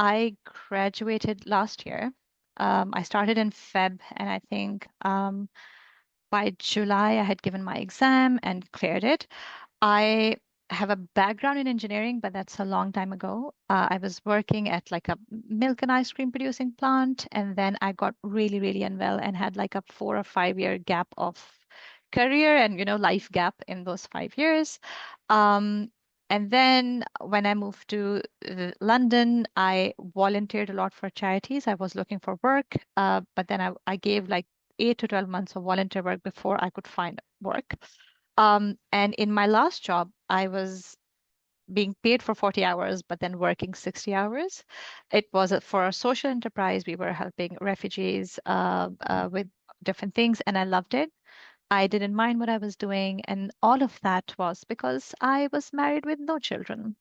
I graduated last year. I started in Feb, and I think by July I had given my exam and cleared it. I have a background in engineering, but that's a long time ago. I was working at like a milk and ice cream producing plant, and then I got really, really unwell and had like a 4 or 5 year gap of career and, life gap in those 5 years. Um, and then when I moved to London, I volunteered a lot for charities. I was looking for work, but then I gave like 8 to 12 months of volunteer work before I could find work. And in my last job, I was being paid for 40 hours, but then working 60 hours. It was for a social enterprise. We were helping refugees with different things, and I loved it. I didn't mind what I was doing, and all of that was because I was married with no children.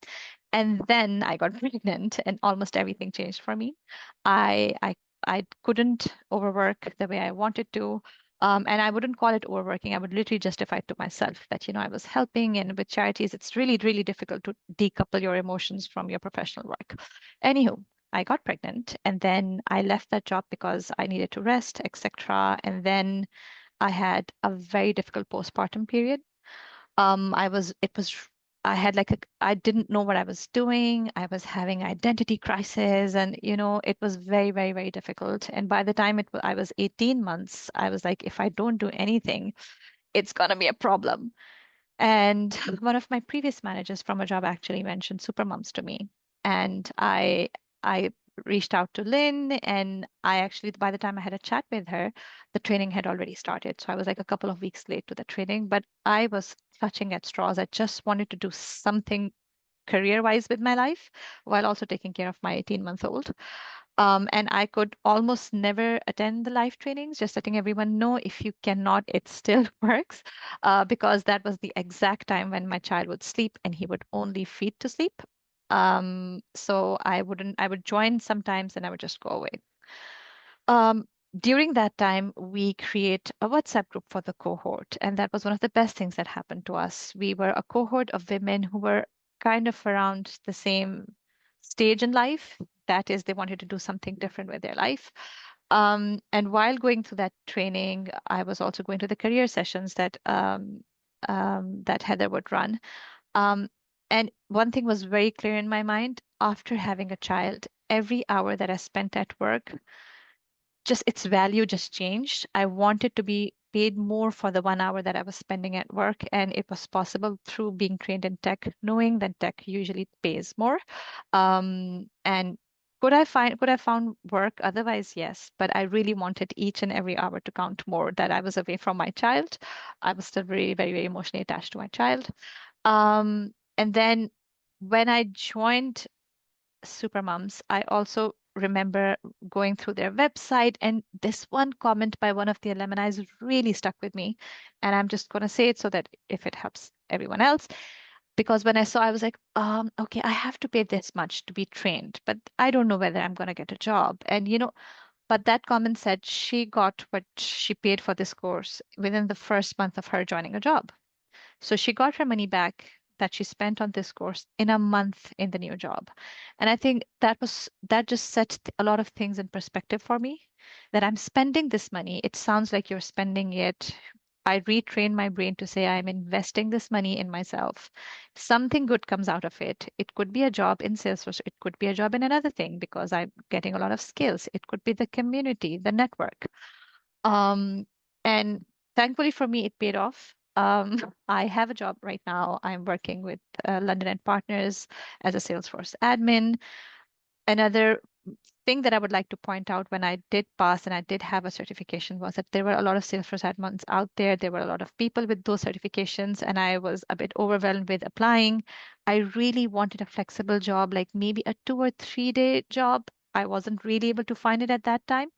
And then I got pregnant, and almost everything changed for me. I I I couldn't overwork the way I wanted to. And I wouldn't call it overworking. I would literally justify it to myself that, I was helping, and with charities, it's really, really difficult to decouple your emotions from your professional work. Anywho, I got pregnant, and then I left that job because I needed to rest, etc. And then I had a very difficult postpartum period. It was, I had like I didn't know what I was doing. I was having identity crisis, and it was very, very, very difficult. And by the time I was 18 months, I was like, if I don't do anything, it's gonna be a problem. And one of my previous managers from a job actually mentioned Supermums to me. And I reached out to Lynn, and I actually, by the time I had a chat with her, the training had already started. So I was like a couple of weeks late to the training, but I was clutching at straws. I just wanted to do something career-wise with my life while also taking care of my 18-month-old. And I could almost never attend the live trainings, just letting everyone know if you cannot, it still works, because that was the exact time when my child would sleep and he would only feed to sleep. So I would join sometimes and I would just go away. Um, During that time, we create a WhatsApp group for the cohort, and that was one of the best things that happened to us. We were a cohort of women who were kind of around the same stage in life. That is, they wanted to do something different with their life. And while going through that training, I was also going to the career sessions that Heather would run. Um, and one thing was very clear in my mind after having a child, every hour that I spent at work, just its value just changed. I wanted to be paid more for the 1 hour that I was spending at work, and it was possible through being trained in tech, knowing that tech usually pays more. And could I found work otherwise? Yes, but I really wanted each and every hour to count more that I was away from my child. I was still very, very, very emotionally attached to my child. And then when I joined Supermums, I also remember going through their website, and this one comment by one of the alumni really stuck with me. And I'm just going to say it so that if it helps everyone else, because when I saw, I was like, okay, I have to pay this much to be trained, but I don't know whether I'm going to get a job. And, but that comment said she got what she paid for this course within the first month of her joining a job. So she got her money back that she spent on this course in a month in the new job. And I think that just set a lot of things in perspective for me, that I'm spending this money. It sounds like you're spending it. I retrain my brain to say I'm investing this money in myself. Something good comes out of it. It could be a job in Salesforce. It could be a job in another thing because I'm getting a lot of skills. It could be the community, the network. Um, and thankfully for me, it paid off. I have a job right now. I'm working with London and Partners as a Salesforce admin. Another thing that I would like to point out when I did pass and I did have a certification was that there were a lot of Salesforce admins out there. There were a lot of people with those certifications, and I was a bit overwhelmed with applying. I really wanted a flexible job, like maybe a 2 or 3 day job. I wasn't really able to find it at that time,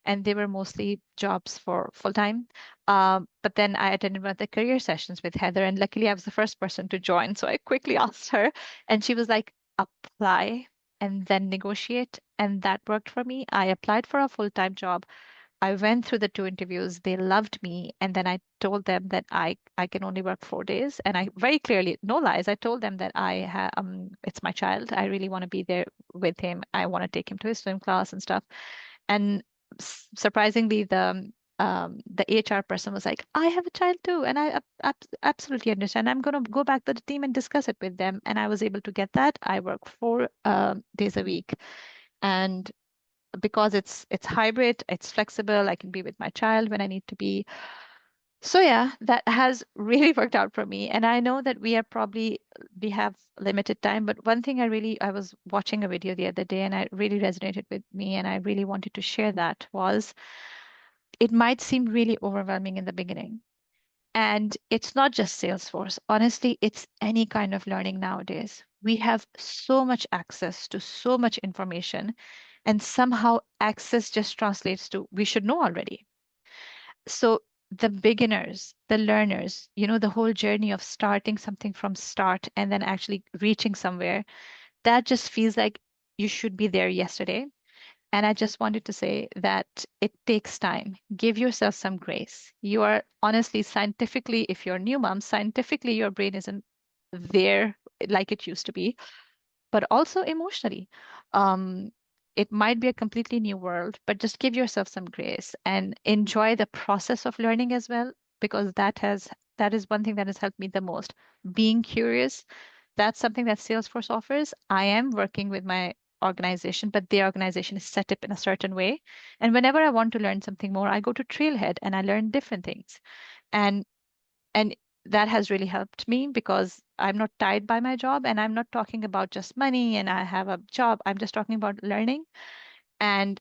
and they were mostly jobs for full time. But then I attended one of the career sessions with Heather, and luckily I was the first person to join. So I quickly asked her, and she was like, apply and then negotiate. And that worked for me. I applied for a full time job, I went through the two interviews. They loved me. And then I told them that I can only work 4 days. And I very clearly, no lies, I told them that it's my child. I really want to be there with him. I want to take him to his swim class and stuff. And surprisingly, the HR person was like, I have a child too. And I absolutely understand. I'm going to go back to the team and discuss it with them. And I was able to get that. I work 4 days a week. And because it's hybrid, it's flexible. I can be with my child when I need to be. So yeah, that has really worked out for me. And I know that we have limited time, but one thing I was watching a video the other day and I really resonated with me and I really wanted to share that was it might seem really overwhelming in the beginning. And it's not just Salesforce. Honestly, it's any kind of learning nowadays. We have so much access to so much information, and somehow access just translates to we should know already. So the beginners, the learners, the whole journey of starting something from start and then actually reaching somewhere, that just feels like you should be there yesterday. And I just wanted to say that it takes time. Give yourself some grace. You are honestly, scientifically, if you're a new mom, scientifically, your brain isn't there like it used to be, but also emotionally. Um, it might be a completely new world, but just give yourself some grace and enjoy the process of learning as well, because that is one thing that has helped me the most. Being curious, that's something that Salesforce offers. I am working with my organization, but their organization is set up in a certain way. And whenever I want to learn something more, I go to Trailhead and I learn different things. And and that has really helped me because I'm not tied by my job and I'm not talking about just money and I have a job. I'm just talking about learning and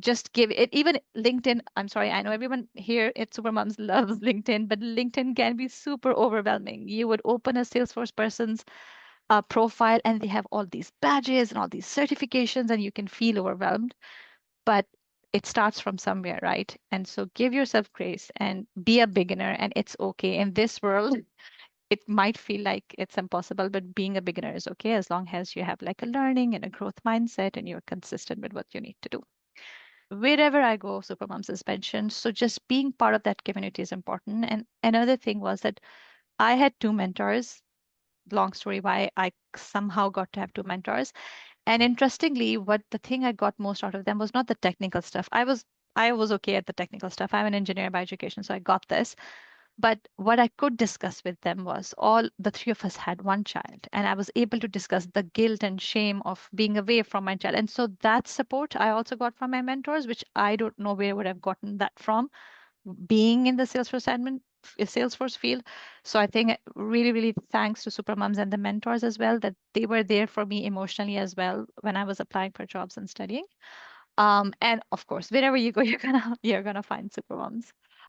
just give it even LinkedIn. I'm sorry, I know everyone here at Supermoms loves LinkedIn, but LinkedIn can be super overwhelming. You would open a Salesforce person's profile and they have all these badges and all these certifications and you can feel overwhelmed, but it starts from somewhere, right? And so give yourself grace and be a beginner and it's okay. In this world, it might feel like it's impossible, but being a beginner is okay as long as you have like a learning and a growth mindset and you're consistent with what you need to do. Wherever I go, Supermoms is mentioned. So just being part of that community is important. And another thing was that I had two mentors. Long story why I somehow got to have two mentors. And interestingly, what the thing I got most out of them was not the technical stuff. I was okay at the technical stuff. I'm an engineer by education, so I got this. But what I could discuss with them was all the three of us had one child, and I was able to discuss the guilt and shame of being away from my child. And so that support I also got from my mentors, which I don't know where would have gotten that from, being in the Salesforce field. So I think really, really thanks to Supermoms and the mentors as well that they were there for me emotionally as well when I was applying for jobs and studying. And of course, wherever you go, you're gonna find Supermoms.